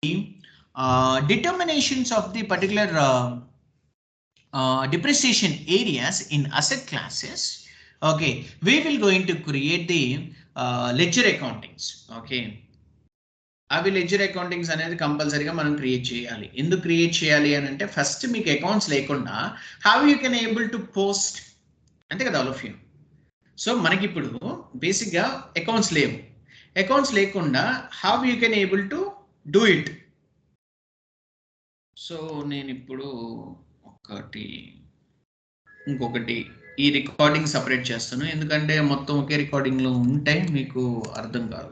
determinations of the particular depreciation areas in asset classes. Okay, we will going to create the ledger accountings. Okay, అవి ledger accountings అనేది కంపల్సరీగా మనం create చేయాలి. ఎందుకు create చేయాలి అని అంటే ఫస్ట్ మీకు అకౌంట్స్ లేకుండా how you can able to post అంతే కదా ఆల్ ఆఫ్ యూ. సో మనకి ఇప్పుడు బేసిక్గా అకౌంట్స్ లేవు. అకౌంట్స్ లేకుండా how you can able to do it. So నేను ఇప్పుడు ఇంకొకటి ఈ రికార్డింగ్ సపరేట్ చేస్తాను, ఎందుకంటే మొత్తం ఒకే రికార్డింగ్లో ఉంటే మీకు అర్థం కాదు.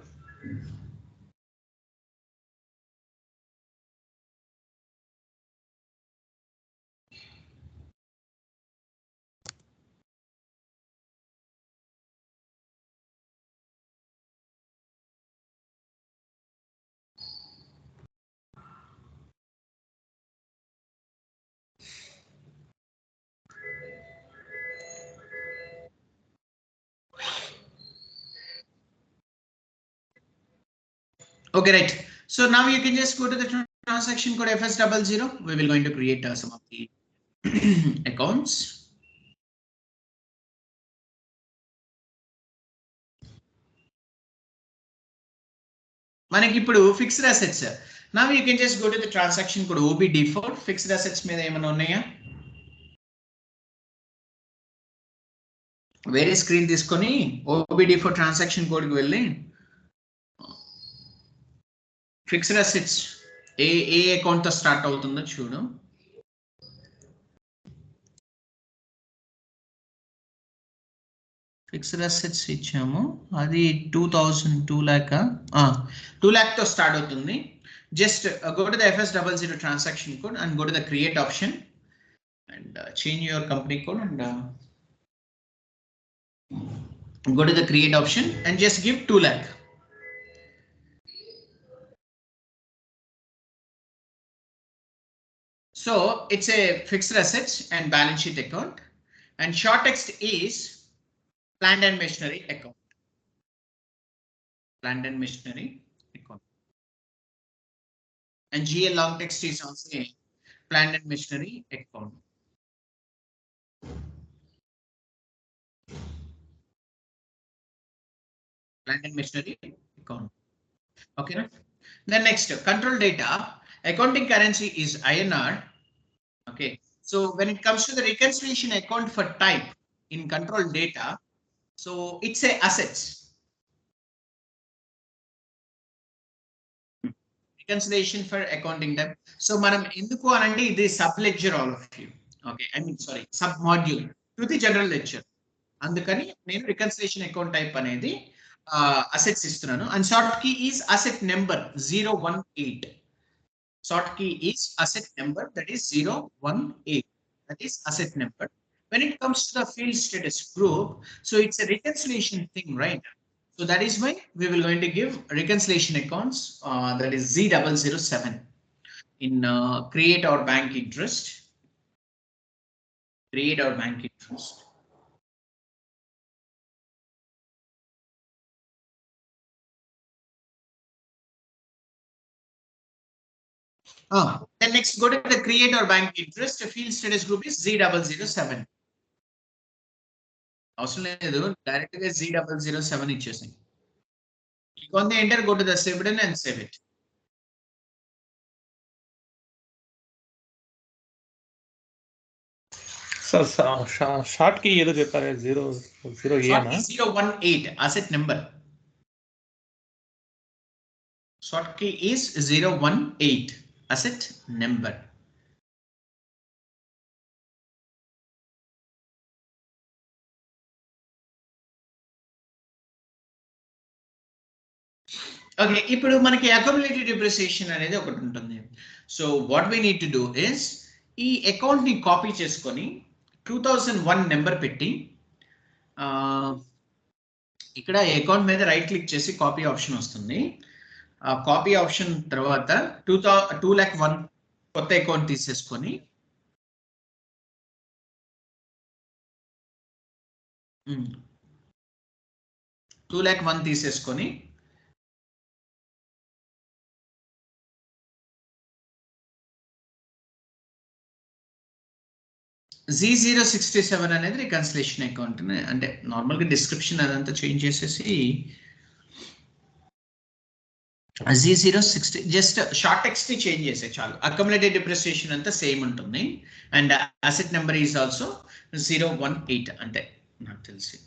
Okay, right. So now you can just go to the transaction code FS00. We will going to create some of the accounts. మనకి ఇప్పుడు fixed assets. Now you can just go to the transaction code OBD4. Fixed assets మీద ఏమైనా ఉన్నాయా? వేరే screen తీసుకొని OBD4 transaction కోడ్కి వెళ్ళి fixed assets ఏ account తో start అవుతుందో చూడు. ఫిక్స్డ్ అసెట్స్ ఇచ్చాము, అది 2 lakh 2 lakh తో స్టార్ట్ అవుతుంది. Just go to the FS00 transaction code and go to the create option and change your company code and go to the create option and just give 2 lakh. So it's a fixed assets and balance sheet account, and short text is plant and machinery account. Plant and machinery account. And GL long text is also a plant and machinery account. Plant and machinery account. Okay. Then next, control data. Accounting currency is INR. Okay. So when it comes to the reconciliation account for type in control data, so it's a assets. Reconciliation for accounting type. So manam enduku anandi idi sub ledger all of you. Okay, I mean sorry, sub module to the general ledger. Andukani nenu reconciliation account type anedi assets istunanu, and short key is asset number 018. Short key is asset number, that is 018. That is asset number. When it comes to the field status group, so it's a reconciliation thing, right? So that is why we will going to give reconciliation accounts, that is Z007 in create our bank interest. Create our bank interest. Then next go to the create our bank interest. The field status group is Z007. అవసరం లేదు, direct గా Z007 ఇచ్చేసాం. Click on the enter, go to the save button and save it. Sir, short key ఏదో చెప్పారు, 018 asset number. Short key is 018 asset number. Okay, ఇప్పుడు మనకి accumulated depreciation అనేది ఒకటి ఉంటుంది. So what we need to do is ఈ account ని copy చేసుకొని 2001 నెంబర్ పెట్టి ఇక్కడ అకౌంట్ మీద రైట్ క్లిక్ చేసి కాపీ ఆప్షన్ వస్తుంది. ఆ కాపీ ఆప్షన్ తర్వాత 2,01 కొత్త అకౌంట్ తీసేసుకొని 2,01 తీసేసుకొని Z067 అనేది రికన్సిలేషన్ అకౌంట్ అంటే నార్మల్గా డిస్క్రిప్షన్ అదంతా చేంజ్ చేసేసి Z060 జస్ట్ షార్ట్ టెక్స్ట్ ని చేంజ్ చేసే చాలు. అక్యుములేటెడ్ డిప్రిసియేషన్ అంతా సేమ్ ఉంటుంది and asset number is also 018 అంటే నాకు తెలిసి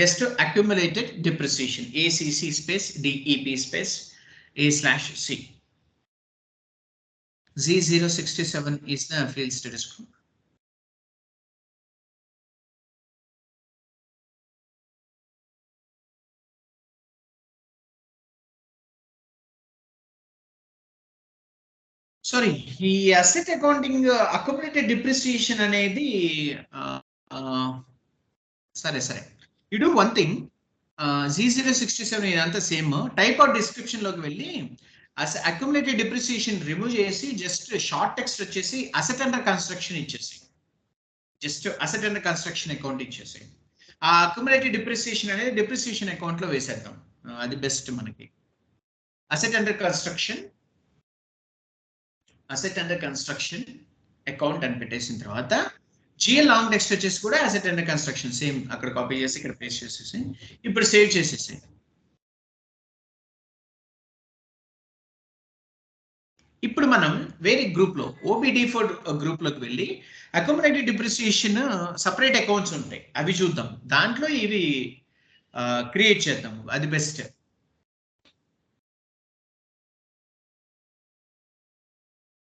just accumulated depreciation ACC space DEP space A/C. Z067 is the field status group. Sorry, ఈ అసెట్ అకౌంటింగ్ అక్యుములేటెడ్ డిప్రిసియేషన్ అనేది సరే you do one thing. Z067 ఇదంతా same type of description లోకి వెళ్ళి accumulated depreciation remove చేసి just short text వచ్చేసి asset under construction ఇచ్చేసి just asset under construction account ఇచ్చేసి ఆ అక్యుములేటెడ్ డిప్రిసియేషన్ అనేది డిప్రిసియేషన్ అకౌంట్ లో వేసేద్దాం. అది బెస్ట్ మనకి. అసెట్ అండర్ కన్స్ట్రక్షన్ అకౌంట్ అని పెట్టేసిన తర్వాత జిఎల్ లాంగ్ టెక్స్ట్ వచ్చేసి కూడా అసెట్ అండర్ కన్స్ట్రక్షన్ సేమ్ అక్కడ కాపీ చేసి ఇక్కడ పేస్ట్ చేసేసి ఇప్పుడు సేవ్ చేసేసి ఇప్పుడు మనం వేరే గ్రూప్ లో OBD4 గ్రూప్ లోకి వెళ్ళి అక్యుములేటెడ్ డిప్రిసియేషన్ సపరేట్ అకౌంట్స్ ఉంటాయి అవి చూద్దాం. దాంట్లో ఇవి క్రియేట్ చేద్దాం. అది బెస్ట్.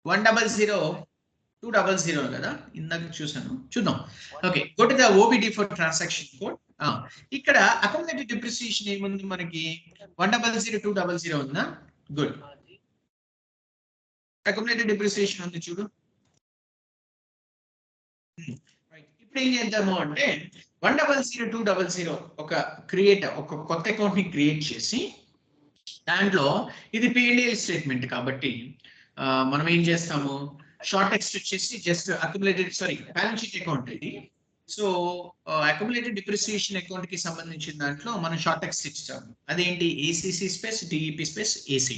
వన్ 200 కదా ఇందాక చూద్దాం. Okay, go to the OBD4 transaction code. ఇక్కడ అక్యుములేటెడ్ డిప్రిసియేషన్ ఏముంది మనకి 100 200 ఉందా? గుడ్. అక్యుములేటెడ్ డిప్రిసియేషన్ ఉంది చూడు. ఇప్పుడు ఏం చేద్దాము అంటే 100 200 ఒక కొత్త అకౌంట్ ని క్రియేట్ చేసి దాంట్లో ఇది P&L స్టేట్మెంట్ కాబట్టి మనం ఏం చేస్తాము, షార్ట్ టెక్స్ట్ వచ్చేసి just accumulated balance sheet account ఇది. సో అక్యుములేటెడ్ డిప్రిసియేషన్ అకౌంట్ కి సంబంధించిన దాంట్లో మనం షార్ట్ టెక్స్ట్ ఇస్తాము. అదేంటి ACC space DEP space AC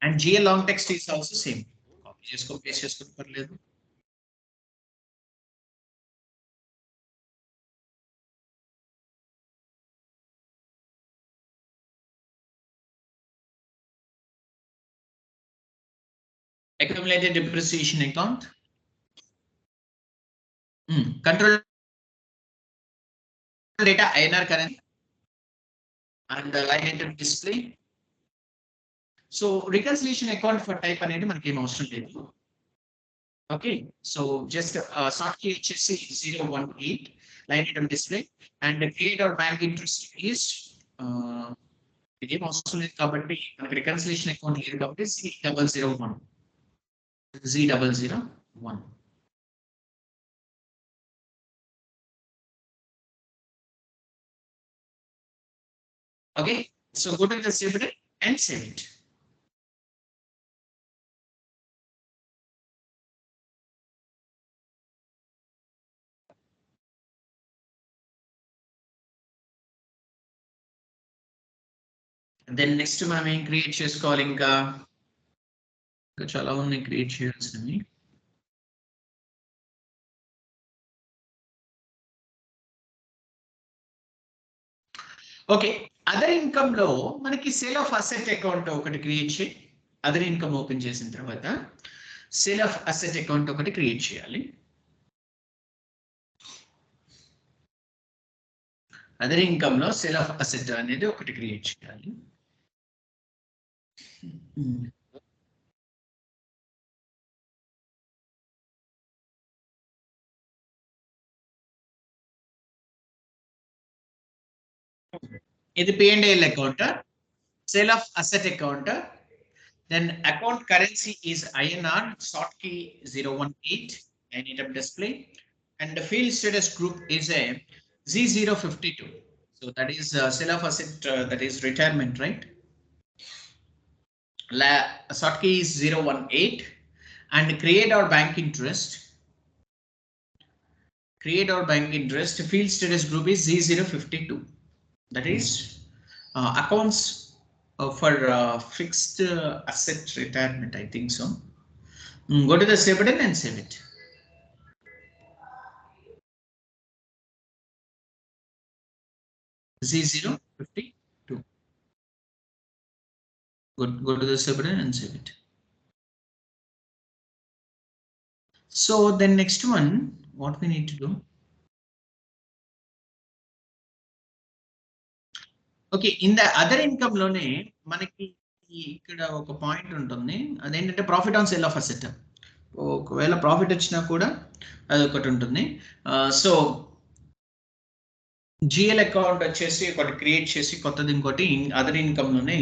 and GL long text is also same. Copy చేసుకో పేస్ట్ చేసుకో పర్లేదు. Accumulated depreciation account. Control data INR currency and the line item display. So reconciliation account for type అనేది మనకి ఏం అవసరం లేదు. Okay, so just sort key HSC 018 line item display and the create or bank interest is ఇదేం అవసరం లేదు కాబట్టి మనకి reconciliation account లేదు కాబట్టి Z001. Okay, so go to the save it and save it. And then next మనం ఏం create చేసుకోవాలి, ఇంకా చాలా ఉన్నాయి క్రియేట్ చేయాల్సినవి. ఓకే, అదర్ ఇన్కమ్ లో మనకి సేల్ ఆఫ్ అసెట్ అకౌంట్ ఒకటి క్రియేట్ చేయి. అదర్ ఇన్కమ్ ఓపెన్ చేసిన తర్వాత సేల్ ఆఫ్ అసెట్ అకౌంట్ ఒకటి క్రియేట్ చేయాలి. అదర్ ఇన్కమ్ లో సేల్ ఆఫ్ అసెట్ అనేది ఒకటి క్రియేట్ చేయాలి. ఇది P&L account, sale of asset account, then account currency is INR, sort key 018, line item display, and the field status group is a Z052. So that is sale of asset, that is retirement, right? Sort key is 018 and create our bank interest. Field status group is Z052. That is accounts for fixed asset retirement, I think so. Go to the save button and save it. Z052. Go to the save button and save it. So then next one, what we need to do? Okay, in the other income లోనే మనకి ఇక్కడ ఒక point ఉంటుంది, అదేంటంటే profit on sale of asset. ఒకవేళ profit వచ్చినా కూడా అది ఒకటి ఉంటుంది. సో జిఎల్ అకౌంట్ వచ్చేసి ఒకటి క్రియేట్ చేసి కొత్తది ఇంకోటి అదర్ ఇన్కమ్ లోనే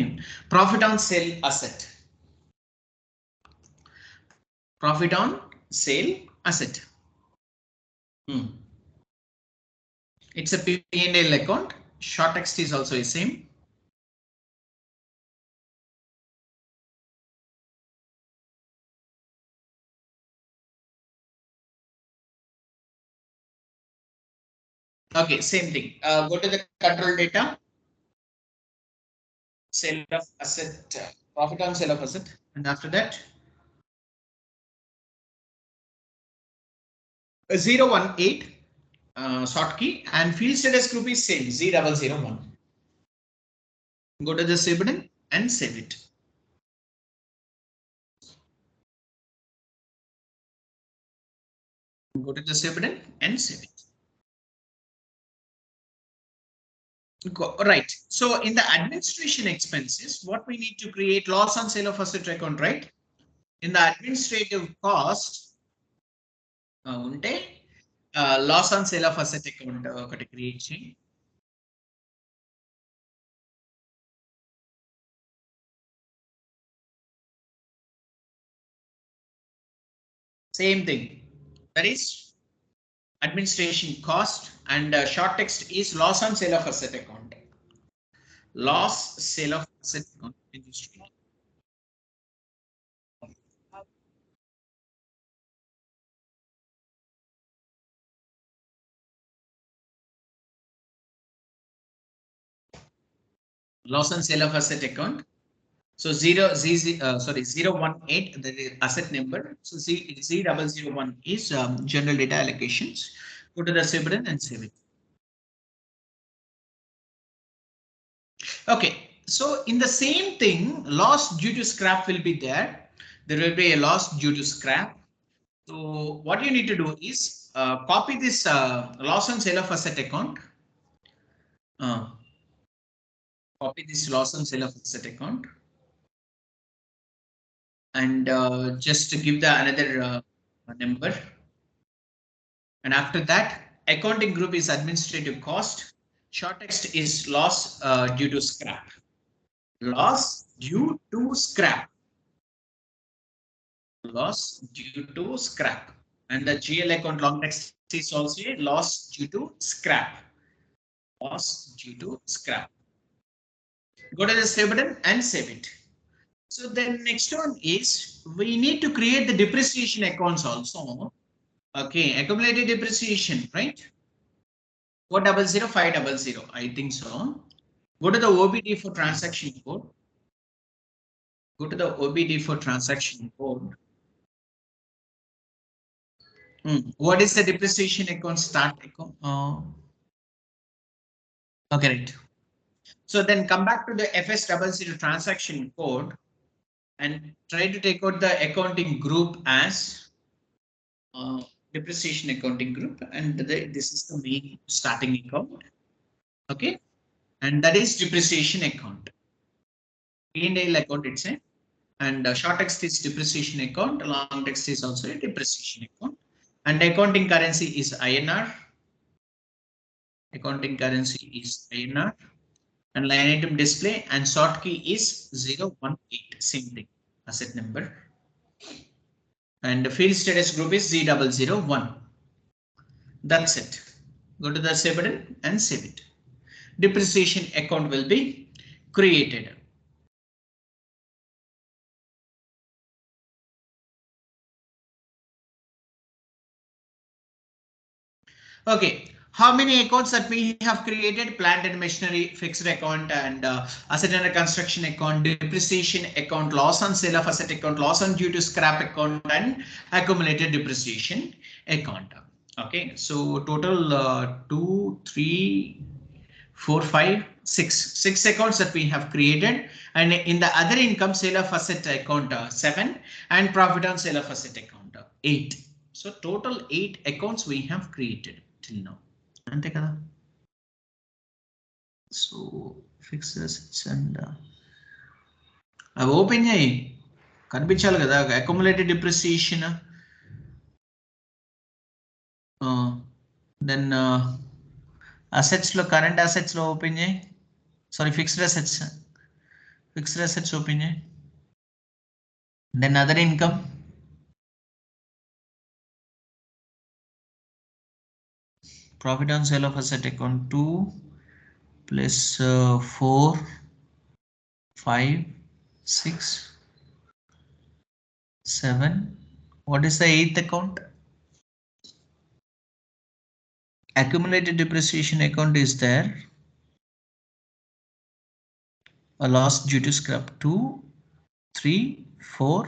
profit on sale asset, profit on sale asset. It's a P&L account. Short text is also the same. Okay, same thing. Go to the control data. Sale of asset, profit on sale of asset, and after that 018 short key and field status group is same Z001. Go to the save button and save it. Go to the save button and save it. Right. So in the administration expenses, what we need to create loss on sale of asset account, right? In the administrative cost, unte loss on sale of asset account okati create cheyi. Same thing. That is administration cost, and short text is loss on sale of asset account. Loss sale of asset account. Loss on sale of asset account. So 018, the asset number. So Z001 is general data allocations. Go to the save button and save it. Okay, so in the same thing, loss due to scrap will be there. There will be a loss due to scrap. So what you need to do is copy this loss on sale of asset account. Copy this loss on sale of asset account, and just to give the another number. And after that, accounting group is administrative cost. Short text is loss due to scrap. Loss due to scrap. Loss due to scrap. And the GL account long text is also a loss due to scrap. Loss due to scrap. Go to the save button and save it. So then next one is we need to create the depreciation accounts also. Okay, accumulated depreciation, right? 400500, I think so. Go to the OBD for transaction code. Go to the OBD for transaction code. What is the depreciation account start account? Okay, right. So then come back to the FS00 transaction code and try to take out the accounting group as depreciation accounting group, and this is the main starting account. Okay, and that is depreciation account. P&L account itself, and short text is depreciation account, long text is also a depreciation account, and accounting currency is INR. Accounting currency is INR, and line item display and short key is 018. Same thing, asset number. And the field status group is Z001. That's it. Go to the save button and save it. Depreciation account will be created. Okay, How many accounts that we have created? Plant and machinery, fixed account, and asset under construction account, depreciation account, loss on sale of asset account, loss on due to scrap account, and accumulated depreciation account. Okay, so total 2, 3, 4, 5, 6 accounts that we have created, and in the other income, sale of asset account 7, and profit on sale of asset account 8. So total 8 accounts we have created till now. అంతే కదా. So fixed assets and అవి open చేయి, కనిపించాలి కదా. Accumulated depreciation, then assets లో current assets లో open చేయి, sorry fixed assets open చేయి. Then other income, profit on sale of asset account 2 plus 4, 5, 6, 7. What is the 8th account? Accumulated depreciation account is there. A loss due to scrap 2, 3, 4,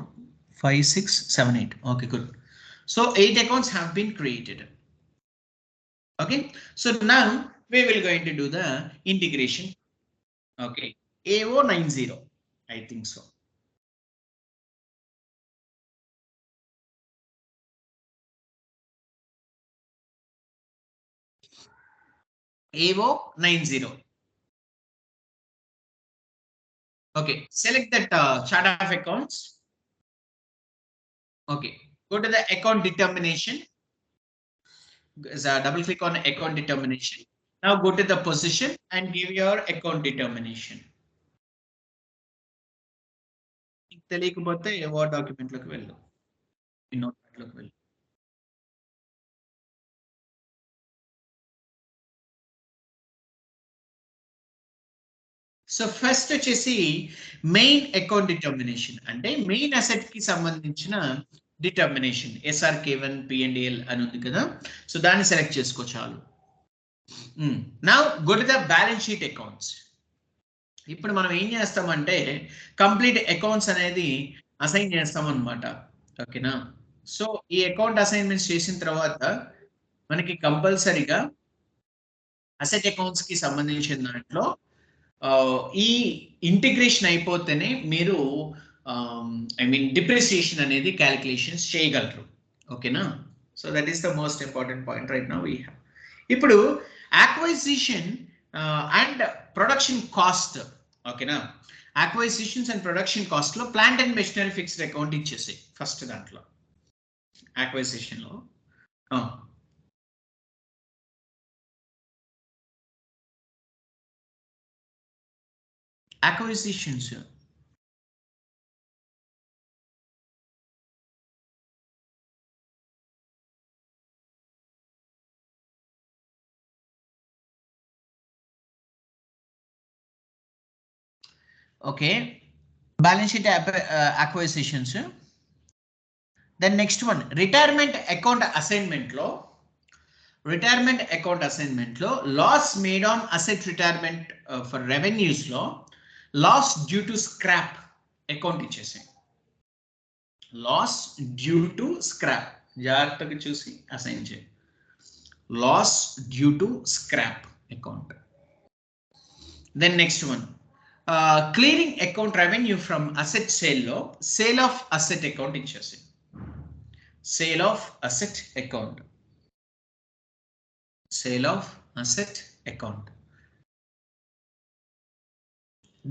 5, 6, 7, 8. Okay, good. So 8 accounts have been created. Okay, so now we will going to do the integration. Okay, AO90, I think so. AO90. Okay, select that chart of accounts. Okay, go to the account determination. Double click on account determination. Now go to the position and give your account determination. తెలియకపోతే word document లోకి వెళ్ళు, notepad లోకి వెళ్ళు. So first వచ్చేసి main account determination, అంటే main asset కి సంబంధించిన determination. SRK1 P&L అని ఉంది కదా, సో దాన్ని సెలెక్ట్ చేసుకో చాలు. Now go to the balance sheet accounts. ఇప్పుడు మనం ఏం చేస్తామంటే కంప్లీట్ అకౌంట్స్ అనేది అసైన్ చేస్తాం అనమాట. ఓకేనా, సో ఈ అకౌంట్ అసైన్మెంట్స్ చేసిన తర్వాత మనకి కంపల్సరీగా అసెట్ అకౌంట్స్ కి సంబంధించిన దాంట్లో ఈ ఇంటిగ్రేషన్ అయిపోతేనే మీరు ఐ మీన్ డిప్రిసియేషన్ అనేది క్యాలిక్యులేషన్స్ చేయగలరు. ఓకేనా, so that is the most important point right now we have. ఇప్పుడు అక్వైజిషన్ అండ్ ప్రొడక్షన్ కాస్ట్. ఓకేనా, అక్వైజిషన్స్ అండ్ ప్రొడక్షన్ కాస్ట్ లో plant and machinery fixed account ఇచ్చేసి ఫస్ట్ దాంట్లో అక్వైజిషన్ లో acquisitions. Okay, balance sheet acquisitions. Then next one, retirement account assignment law. Retirement account assignment law, loss made on asset retirement for revenues law, loss due to scrap account ఇచ్చేసి, loss due to scrap జాగ్రత్తగా చూసి assign చేయండి. loss due to scrap account. Then next one, clearing account revenue from asset sale law, sale of asset account ఇచ్చేసి, sale of asset account, sale of asset account.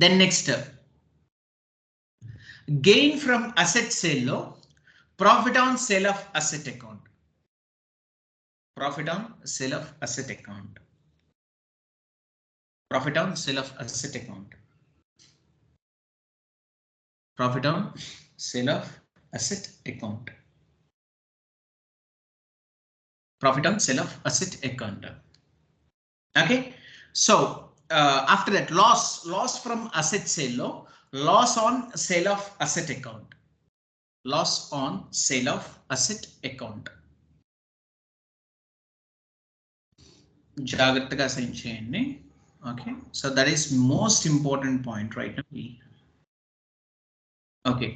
Then next, gain from asset sale law, profit on sale of asset account, profit on sale of asset account, profit on sale of asset account, profit on sale of asset account, profit on sale of asset account. Okay, so after that, loss from asset sale law, loss on sale of asset account, loss on sale of asset account. జాగ్రత్తగా assign చేయండి. Okay, so that is most important point right. Okay,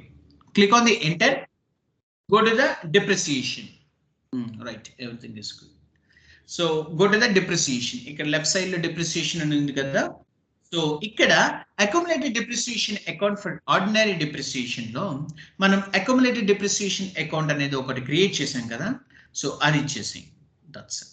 click on the enter, go to the depreciation. Right, everything is good. So go to the depreciation. ఇక్కడ left side లో depreciation అని ఉంది కదా. So ఇక్కడ accumulated depreciation account for ordinary depreciation లో మనం accumulated depreciation account అనేది ఒకటి క్రియేట్ చేసాం కదా. సో అది ఇచ్చేసి that's it.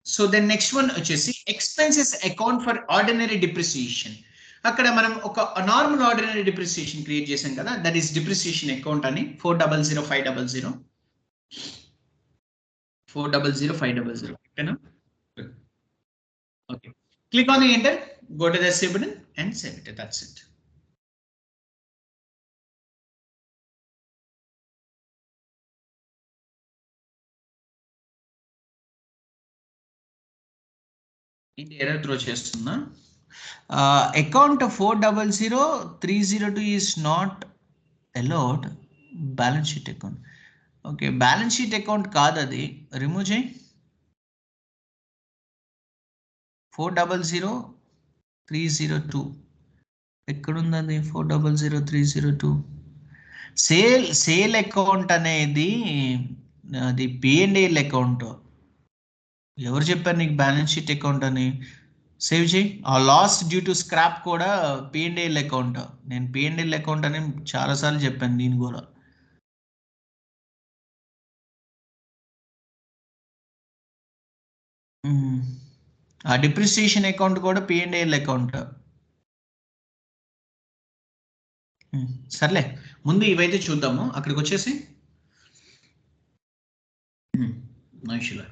So then next one వచ్చేసి expenses account for ordinary depreciation. అక్కడ మనం ఒక నార్మల్ ఆర్డినరీ డిప్రిసియేషన్ క్రియేట్ చేసాం కదా, దట్ ఈస్ డిప్రిసియేషన్ అకౌంట్ అని 400500 400500. ఓకేనా? Okay, click on the enter, go to the save button and save it. That's it. ఏంటి error throw చేస్తున్నా? Account 400302 is not allowed. Balance sheet account. Okay, balance sheet account కాదు, అది remove చేయి. 400302 ఎక్కడుంది? 400302 sale account అనేది అది P&L account. ఎవరు చెప్పారు నీకు బ్యాలెన్స్ షీట్ అకౌంట్ అని? సేవ్ చేయి. ఆ లాస్ డ్యూ టు స్క్రాప్ కూడా P&L అకౌంట్. నేను P&L అకౌంట్ అని చాలాసార్లు చెప్పాను దీని కూడా. ఆ డిప్రిసియేషన్ అకౌంట్ కూడా P&L అకౌంట్. సర్లే, ముందు ఇవైతే చూద్దాము. అక్కడికి వచ్చేసి నైషులా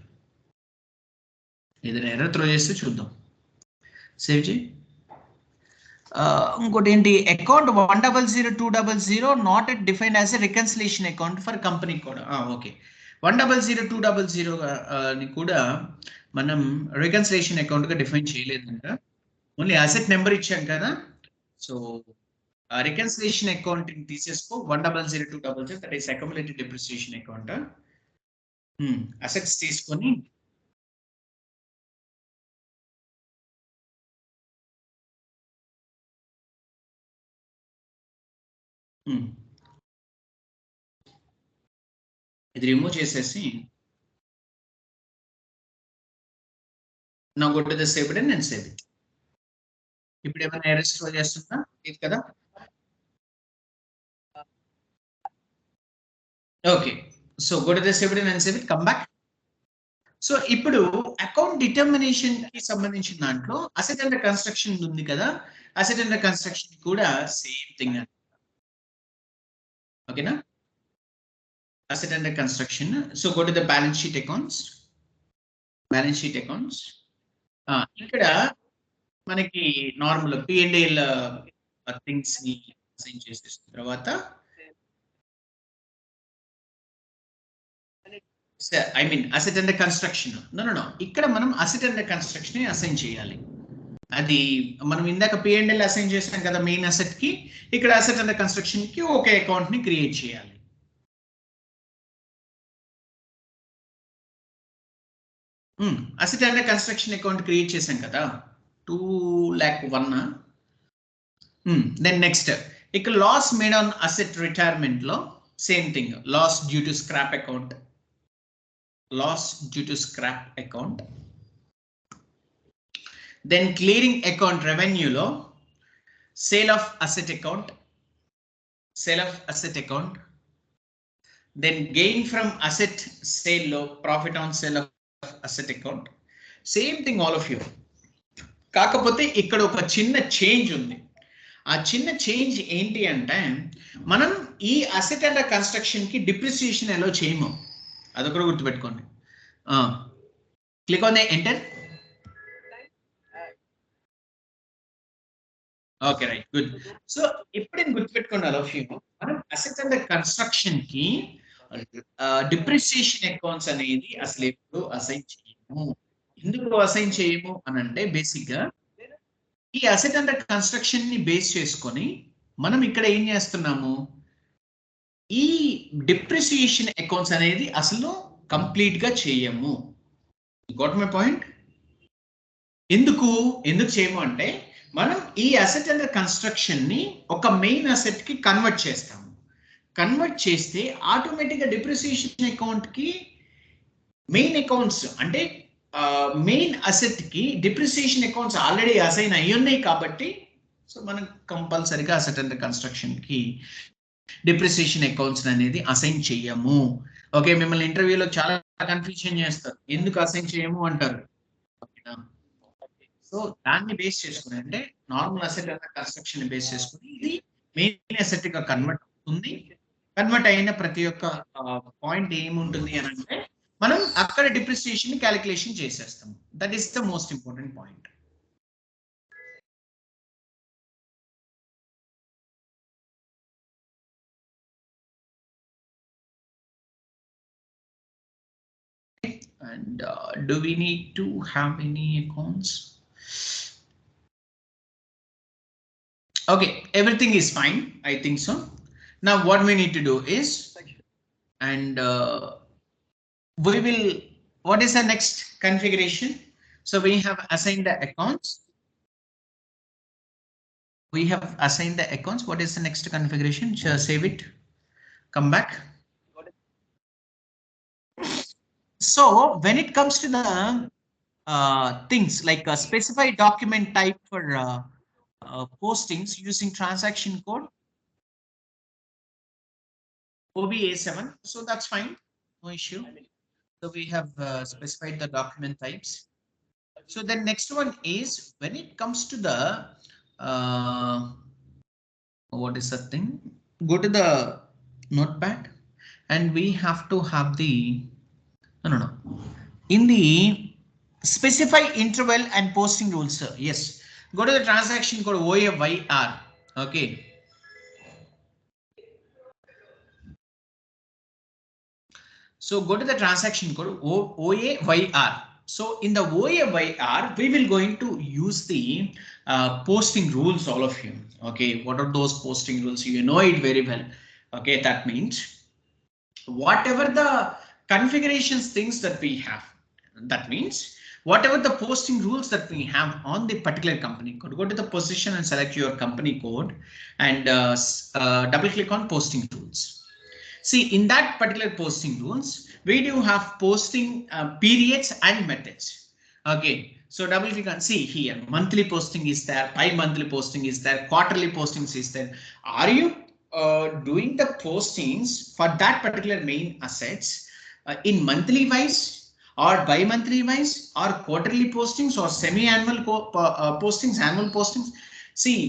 ఏదైనా ఎర్రర్ త్రో చేస్తే చూద్దాం. సేవ్ చేయి. ఇంకోటి ఏంటి, account 100200 not yet defined as a reconciliation account for company కూడా. ఓకే, 100200 ని కూడా మనం రికన్సిలేషన్ అకౌంట్ గా డిఫైన్ చేయలేదంట. ఓన్లీ అసెట్ నెంబర్ ఇచ్చాం కదా. సో రికన్సిలేషన్ అకౌంట్ తీసేసుకో. 100200 that is accumulated depreciation account. Assets తీసుకొని ఇది రిమూవ్ చేసేసి నా go to the save button and save it. ఇప్పుడు ఏమైనా ఎర్రర్స్ త్రో చేస్తుందా? ఇది కదా. Okay, so go to the save button and save it, come back. So ఇప్పుడు అకౌంట్ డిటర్మినేషన్ కి సంబంధించిన దాంట్లో అసెట్ అండర్ కన్స్ట్రక్షన్ ఉంది కదా. అసెట్ అండర్ కన్స్ట్రక్షన్ కూడా సేమ్ థింగ్. ఓకేనా? asset under construction. So go to the balance sheet accounts. Balance sheet accounts. ఇక్కడ మనకి నార్మల్ P&L థింగ్స్ ని అసైన్ చేసేసిన తర్వాత I mean asset under construction. No ఇక్కడ మనం అసెట్ అండర్ కన్స్ట్రక్షన్ అసైన్ చేయాలి. అది మనం ఇందాక P&L అసైన్ చేస్తాం కదా మెయిన్ అసెట్ కి. ఇక్కడ అసెట్ అండర్ కన్స్ట్రక్షన్ కి ఒకే అకౌంట్ ని క్రియేట్ చేయాలి. Asset under construction account create చేసాం కదా 2,01,000. దెన్ నెక్స్ట్ ఇక్కడ loss made on asset retirement లో same thing, loss due to scrap account. Loss due to scrap account. Then clearing account రెవెన్యూలో sale of asset account. Sale of asset account. Then gain from asset sale లో profit on sale of asset account. Same thing all of you. కాకపోతే ఇక్కడ ఒక చిన్న change ఉంది. ఆ చిన్న change ఏంటి అంటే మనం ఈ అసెట్ అండర్ కన్స్ట్రక్షన్ కి డిప్రిసియేషన్ ఎలా చేయము, అదొకటి గుర్తుపెట్టుకోండి. Click on the enter. Okay, right, good. So ఇప్పుడు నేను గుర్తుపెట్టుకోండి ఆల్ ఆఫ్ యూ, మనం అసెట్ అండర్ కన్స్ట్రక్షన్ కి డిప్రిసియేషన్ అకౌంట్స్ అనేది అసలు ఎప్పుడు అసైన్ చేయము. ఎందుకు అసైన్ చేయము అని అంటే బేసిక్ గా ఈ అసెట్ అండర్ కన్స్ట్రక్షన్ ని బేస్ చేసుకొని మనం ఇక్కడ ఏం చేస్తున్నాము, ఈ డిప్రిసియేషన్ అకౌంట్స్ అనేది అసలు కంప్లీట్ గా చేయము. Got my point? ఎందుకు చేయము అంటే మనం ఈ అసెట్ అండర్ కన్స్ట్రక్షన్ ని ఒక మెయిన్ అసెట్ కి కన్వర్ట్ చేస్తాము. కన్వర్ట్ చేస్తే ఆటోమేటిక్గా డిప్రిసియేషన్ అకౌంట్ కి మెయిన్ అకౌంట్స్ అంటే మెయిన్ అసెట్ కి డిప్రిసియేషన్ అకౌంట్స్ ఆల్రెడీ అసైన్ అయ్యి ఉన్నాయి కాబట్టి సో మనం కంపల్సరీగా అసెట్ అండర్ కన్స్ట్రక్షన్ కి డిప్రిసియేషన్ అకౌంట్స్ అనేది అసైన్ చేయము. ఓకే, మిమ్మల్ని ఇంటర్వ్యూలో చాలా కన్ఫ్యూజన్ చేస్తారు, ఎందుకు అసైన్ చేయము అంటారు. సో దాన్ని బేస్ చేసుకుని అంటే normal asset under construction base చేసుకుని ఇది మెయిన్ అసెట్ గా కన్వర్ట్ అవుతుంది. కన్వర్ట్ అయిన ప్రతి ఒక్క పాయింట్ ఏముంటుంది అని అంటే మనం అక్కడ డిప్రిసియేషన్ క్యాలిక్యులేషన్ చేసేస్తాం. That is the most important point. And do we need to have any accounts? Okay, everything is fine, I think so. Now what we need to do is, and we will, what is the next configuration? So we have assigned the accounts. What is the next configuration? Just save it, come back. So when it comes to the things like a specified document type for postings using transaction code OBA7, so that's fine, no issue. So we have specified the document types. So the next one is when it comes to the what is the thing? Go to the notepad and we have to have the no. In the specify interval and posting rules, sir. Yes. Go to the transaction code OAYR. Okay. So go to the transaction code OAYR. So in the OAYR, we will going to use the posting rules, all of you. Okay. What are those posting rules? You know it very well. Okay. That means whatever the configurations things that we have, that means whatever the posting rules that we have on the particular company code, go to the position and select your company code and double click on posting rules. See, in that particular posting rules, we do have posting periods and methods. Okay, so double click on, see here, monthly posting is there, bi-monthly posting is there, quarterly postings is there. Are you doing the postings for that particular main assets in monthly wise or bi-monthly wise or quarterly postings or semi-annual postings, annual postings? See,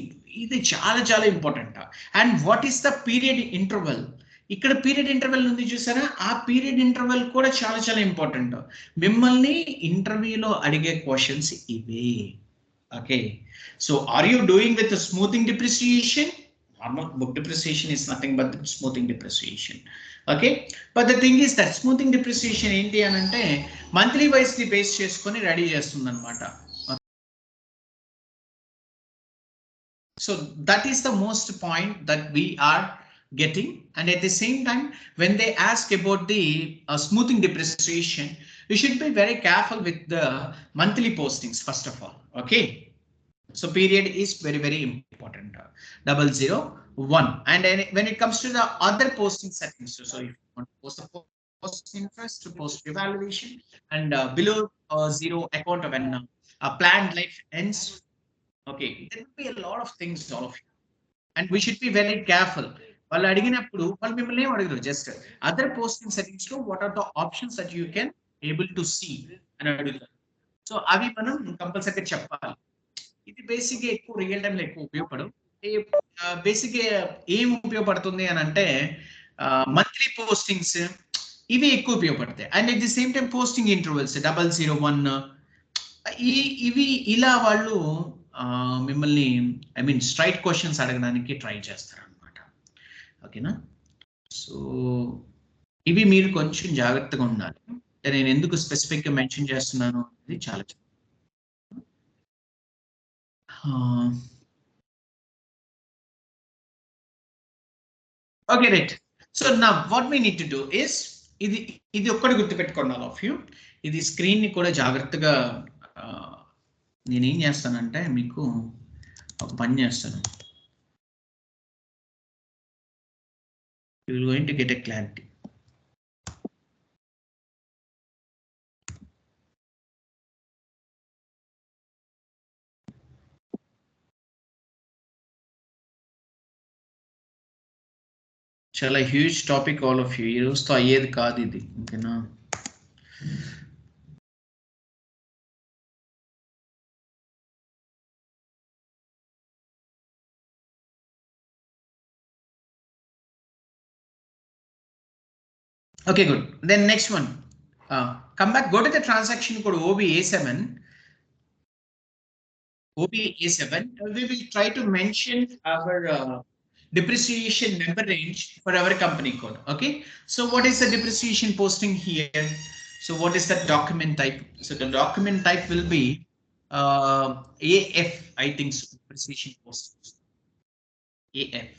ఇది చాలా important. And what is the period interval? ఇక్కడ period interval ఉంది చూసారా, ఆ period interval కూడా చాలా important. మిమ్మల్ని ఇంటర్వ్యూలో అడిగే క్వశ్చన్స్ ఇవే. Okay, so are you doing with smoothing depreciation? Normal book depreciation is nothing but the smoothing depreciation. Okay, but the thing is that smoothing depreciation ఏంటి అని అంటే మంత్లీ వైస్ ని బేస్ చేసుకొని రెడీ చేస్తుంది అనమాట. So that is the most point that we are getting, and at the same time when they ask about the smoothing depreciation, you should be very careful with the monthly postings first of all. Okay, so period is very important. 001, and when it comes to the other posting settings, so if you want to post the post interest, to post evaluation, and below 0 account when planned life ends. Okay, there will be a lot of things, all of you, and we should be very careful. వాళ్ళు అడిగినప్పుడు వాళ్ళు మిమ్మల్ని ఏం అడగరు, just other posting settings లో what are the options that you can able to see అని అడుగుతారు. So అవి మనం కంపల్సరీగా చెప్పాలి. ఇది బేసిక్ గా ఎక్కువ రియల్ టైమ్ లో ఎక్కువ ఉపయోగపడవు. బేసిక్ గా ఏం ఉపయోగపడుతుంది అని అంటే మంత్లీ పోస్టింగ్స్ ఇవి ఎక్కువ ఉపయోగపడతాయి. And at the same time posting intervals 001 ఇవి ఇలా వాళ్ళు మిమ్మల్ని ఐ మీన్ స్ట్రైట్ క్వశ్చన్స్ అడగడానికి ట్రై చేస్తారు అనమాట. ఓకేనా, సో ఇవి మీరు కొంచెం జాగ్రత్తగా ఉండాలి. నేను ఎందుకు స్పెసిఫిక్ గా మెన్షన్ చేస్తున్నాను అనేది చాలా Okay, right. So now what we need to do is ఇది ఒక్కటి గుర్తుపెట్టుకోండి all of you. ఇది స్క్రీన్ ని కూడా జాగ్రత్తగా నేనేం చేస్తానంటే మీకు ఒక పని చేస్తాను. You will going to get a clarity. చాలా huge topic all of you. ఈ రోజుతో అయ్యేది కాదు ఇది, ఓకేనా? Okay, good. Then next one. Come back, go to the transaction code OBA7. OBA7. We will try to mention our depreciation number range for our company code. Okay. So what is the depreciation posting here? So what is the document type? So the document type will be AF, I think so, depreciation posting. AF.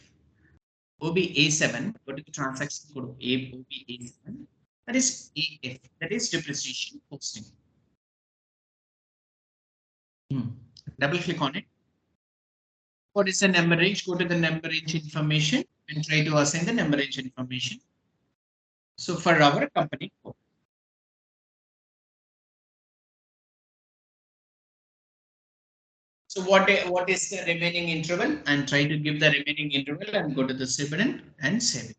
OBA7, go to the transaction code OBA7. That is AF, that is depreciation posting. Double click on it. What is the number range? Go to the number range information and try to assign the number range information. So for our company code. So what is the remaining interval, and try to give the remaining interval and go to the subheading and save it.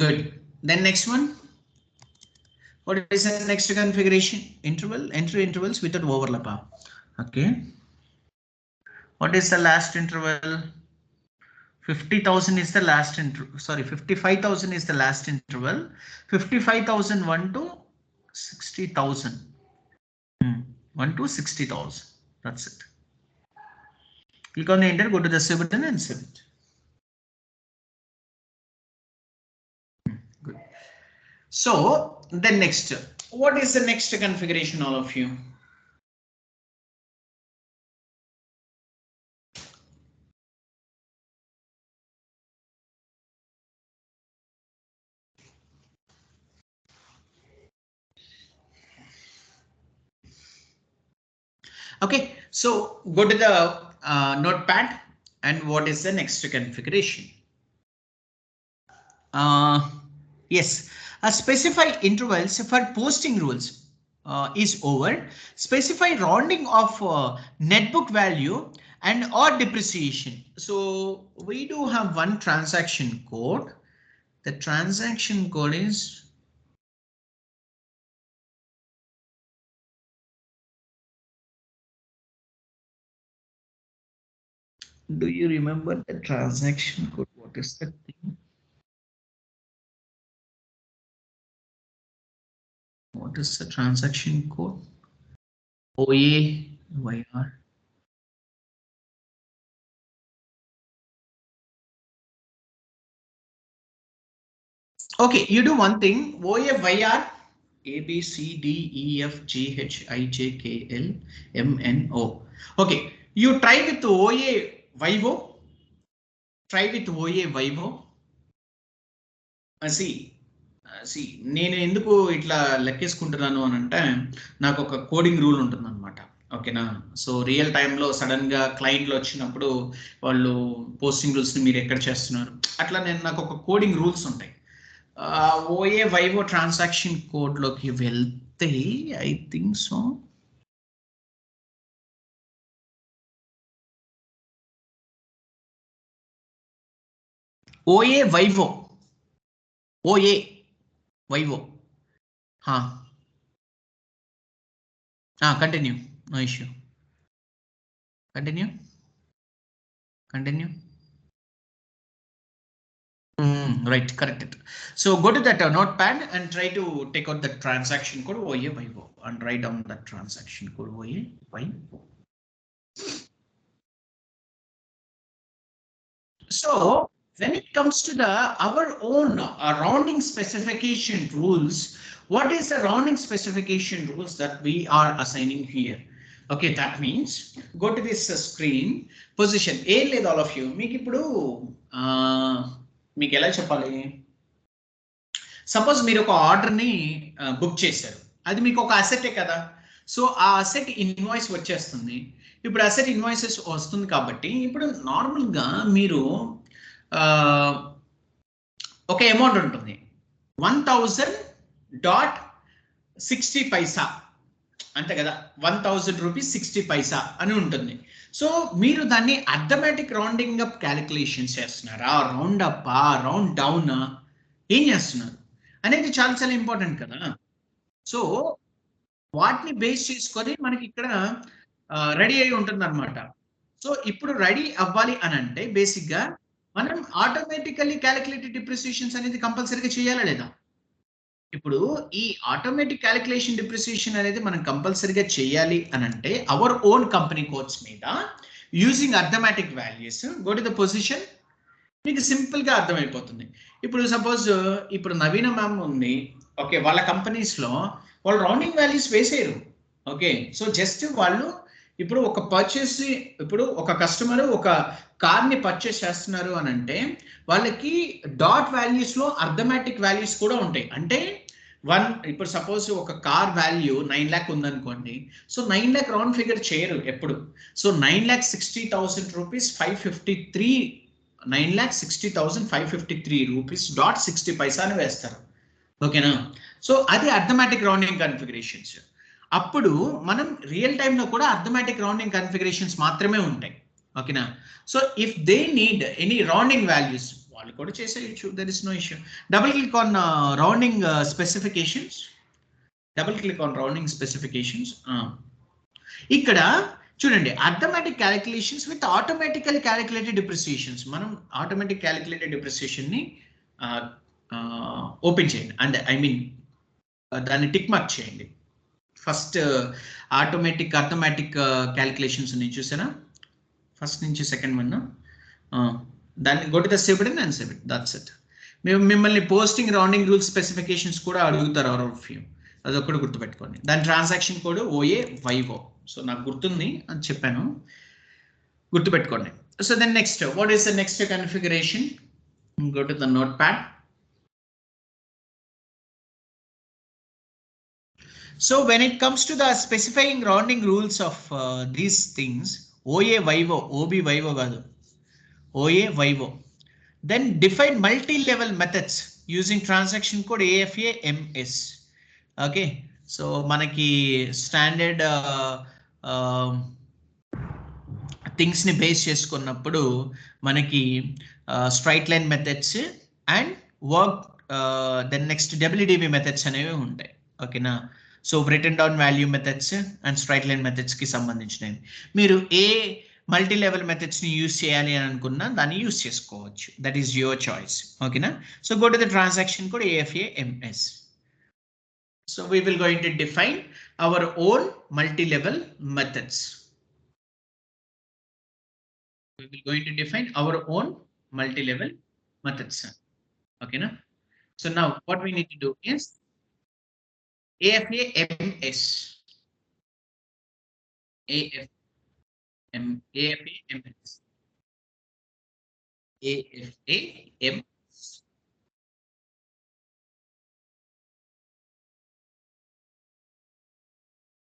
Good. Then next one. What is the next configuration? Interval, entry intervals without overlap. Okay. What is the last interval? 50,000 is the last interval. Sorry, 55,000 is the last interval. 55,001 to 60,000. 1 to 60,000. That's it. Click on the enter, go to the save button and save it. Good. So then next, what is the next configuration, all of you? Okay, so go to the notepad, and what is the next configuration? Yes, specify intervals for posting rules is over. Specify rounding of net book value and or depreciation. So we do have one transaction code. The transaction code is do you remember the transaction code? What is that thing? What is the transaction code? OAYR. Okay, you do one thing. OAYR ABCDEFGHIJKLMNO. Okay, you try with OA Vivo. Try with OA Vivo. See, నేను ఎందుకు ఇట్లా లెక్కేసుకుంటున్నాను అని అంటే, నాకు ఒక coding rule ఉంటుంది అనమాట. ఓకేనా? సో రియల్ టైంలో సడన్ గా క్లయింట్లు వచ్చినప్పుడు వాళ్ళు పోస్టింగ్ రూల్స్ ని మీరు ఎక్కడ చేస్తున్నారు, అట్లా నాకు ఒక కోడింగ్ రూల్స్ ఉంటాయి. ఓఏ వైవో ట్రాన్సాక్షన్ కోడ్ లోకి వెళ్తే I think so OA YO continue, no issue, continue. Right, correct it. So go to that notepad and try to take out the transaction code OA Vivo and write down that transaction code OA Vivo. So when it comes to our own rounding specification rules, what is the rounding specification rules that we are assigning here? Okay, that means go to this screen position. ఏం లేదు all of you, మీకు ఇప్పుడు మీకు ఎలా చెప్పాలి, suppose మీరు ఒక ఆర్డర్ని బుక్ చేశారు, అది మీకు ఒక అసెటే కదా. సో ఆ అసెట్ ఇన్వాయిస్ వచ్చేస్తుంది. ఇప్పుడు అసెట్ ఇన్వాయిసెస్ వస్తుంది కాబట్టి ఇప్పుడు నార్మల్గా మీరు ఒక అమౌంట్ ఉంటుంది 1000.60 అంతే కదా, 1000 రూపీస్ 60 పైసా అని ఉంటుంది. సో మీరు దాన్ని అర్థమెటిక్ రౌండింగ్ అప్ క్యాలిక్యులేషన్ చేస్తున్నారా, రౌండ్ అప్, రౌండ్ డౌన్, ఏం చేస్తున్నారు అనేది చాలా చాలా ఇంపార్టెంట్ కదా. సో వాటిని బేస్ చేసుకొని మనకి ఇక్కడ రెడీ అయి ఉంటుంది అనమాట. సో ఇప్పుడు రెడీ అవ్వాలి అని అంటే బేసిక్గా మనం ఆటోమేటికల్లీ క్యాలిక్యులేటెడ్ డిప్రిసియేషన్స్ అనేది కంపల్సరీగా చేయాలా లేదా? ఇప్పుడు ఈ ఆటోమేటిక్ క్యాలిక్యులేషన్ డిప్రిసియేషన్ అనేది మనం కంపల్సరీగా చేయాలి అని అంటే అవర్ ఓన్ కంపెనీ కోడ్స్ మీద using arithmetic values, go to the position, మీకు సింపుల్గా అర్థమైపోతుంది. ఇప్పుడు సపోజ్ ఇప్పుడు నవీన మ్యామ్ ఉంది, ఓకే, వాళ్ళ కంపెనీస్లో వాళ్ళు రౌండింగ్ వాల్యూస్ వేసేయరు. ఓకే, సో జస్ట్ వాళ్ళు ఇప్పుడు ఒక పర్చేస్, ఇప్పుడు ఒక కస్టమర్ ఒక కార్ని పర్చేస్ చేస్తున్నారు అని అంటే వాళ్ళకి డాట్ వాల్యూస్లో అర్థమెటిక్ వాల్యూస్ కూడా ఉంటాయి. అంటే ఇప్పుడు సపోజ్ ఒక కార్ వాల్యూ 9 lakh ఉందనుకోండి, సో 9 lakh రౌండ్ ఫిగర్ చేయరు ఎప్పుడు. సో 9,60,000 రూపీస్ 553, 9,60,553 రూపీస్ డాట్ 60 పైసా అని వేస్తారు. ఓకేనా? సో అది అర్థమెటిక్ రౌండింగ్ కన్ఫిగరేషన్స్. అప్పుడు మనం రియల్ టైంలో కూడా అర్థమెటిక్ రౌండింగ్ కన్ఫిగరేషన్స్ మాత్రమే ఉంటాయి. ఓకేనా? So if they need any rounding values వాళ్ళు కూడా చేసేయచ్చు, there is no issue. Double click on rounding specifications, double click on rounding specifications. ఇక్కడ చూడండి, arithmetic calculations with automatically calculated depreciations. మనం ఆటోమేటిక్ క్యాలిక్యులేటెడ్ డిప్రిసియేషన్ని ఓపెన్ చేయండి, అండ్ ఐ మీన్ దాన్ని tick mark చేయండి. ఫస్ట్ ఆటోమేటిక్ అర్థమెటిక్ క్యాలిక్యులేషన్స్ ఉన్నాయి చూసారా, first నుంచి సెకండ్ వన్, దాన్ని go to the save button and save it, that's it. మిమ్మల్ని పోస్టింగ్ రౌండింగ్ రూల్స్ స్పెసిఫికేషన్స్ కూడా అడుగుతారు ఆర్ ఆఫ్ యూ, అది ఒక్కటి గుర్తుపెట్టుకోండి. దాని transaction code OA YO, so నాకు గుర్తుంది అని చెప్పాను, గుర్తుపెట్టుకోండి. So then next, what is the next configuration? Go to the notepad. So when it comes to the specifying rounding rules of these things, OA vivo, OB vivo కాదు, OA vivo. Then define multi-level methods using transaction code AFA MS. Okay, so మనకి standard things ని base చేసుకున్నప్పుడు మనకి straight line methods and work, then next WDB methods అనేవి ఉంటాయి. ఓకేనా? So written down value methods and straight line methods కి సంబంధించినవి. మీరు ఏ మల్టీ లెవెల్ మెథడ్స్ ని యూజ్ చేయాలి అని అనుకున్నా దాన్ని యూజ్ చేసుకోవచ్చు, దట్ ఈస్ యువర్ చాయిస్. ఓకేనా? So go to the transaction code AFA MS. So we will going to define our own multi-level methods. We will going to define our own multi-level methods. Okay, na? So now what we need to do is AFA MS. AFA MS. AFA MS.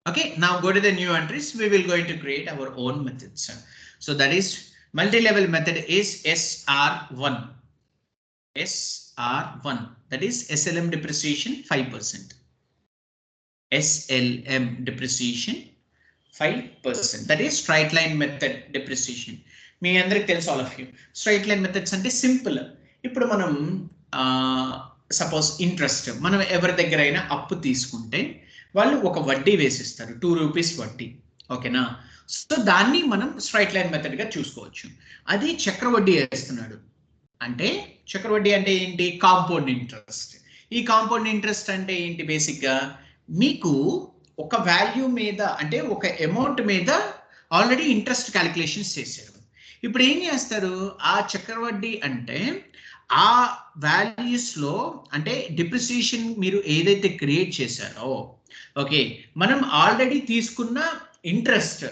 Okay, now go to the new entries. We will going to create our own methods. So that is multi-level method is SR1. SR1, that is SLM depreciation 5%. SLM depreciation 5%. That is straight line method depreciation. మీ అందరికి తెలుసు, all of you. Straight line methods అంటే simple. ఇప్పుడు మనం suppose interest, మనం ఎవరి దగ్గర అయినా అప్పు తీసుకుంటే వాళ్ళు ఒక వడ్డీ వేసిస్తారు, 2 రూపీస్ వడ్డీ. ఓకేనా? సో దాన్ని మనం స్ట్రైట్ లైన్ మెథడ్ గా చూసుకోవచ్చు. అది చక్రవడ్డీ వేస్తున్నాడు అంటే, చక్రవడ్డీ అంటే ఏంటి? Compound interest. ఈ కాంపౌండ్ ఇంట్రెస్ట్ అంటే ఏంటి? బేసిక్ గా మీకు ఒక వాల్యూ మీద, అంటే ఒక అమౌంట్ మీద ఆల్రెడీ ఇంట్రెస్ట్ క్యాలిక్యులేషన్స్ చేశారు. ఇప్పుడు ఏం చేస్తారు ఆ చక్రవడ్డీ అంటే ఆ వాల్యూస్ లో అంటే డిప్రిసియేషన్ మీరు ఏదైతే క్రియేట్ చేశారో ఓకే మనం ఆల్రెడీ తీసుకున్న ఇంట్రెస్ట్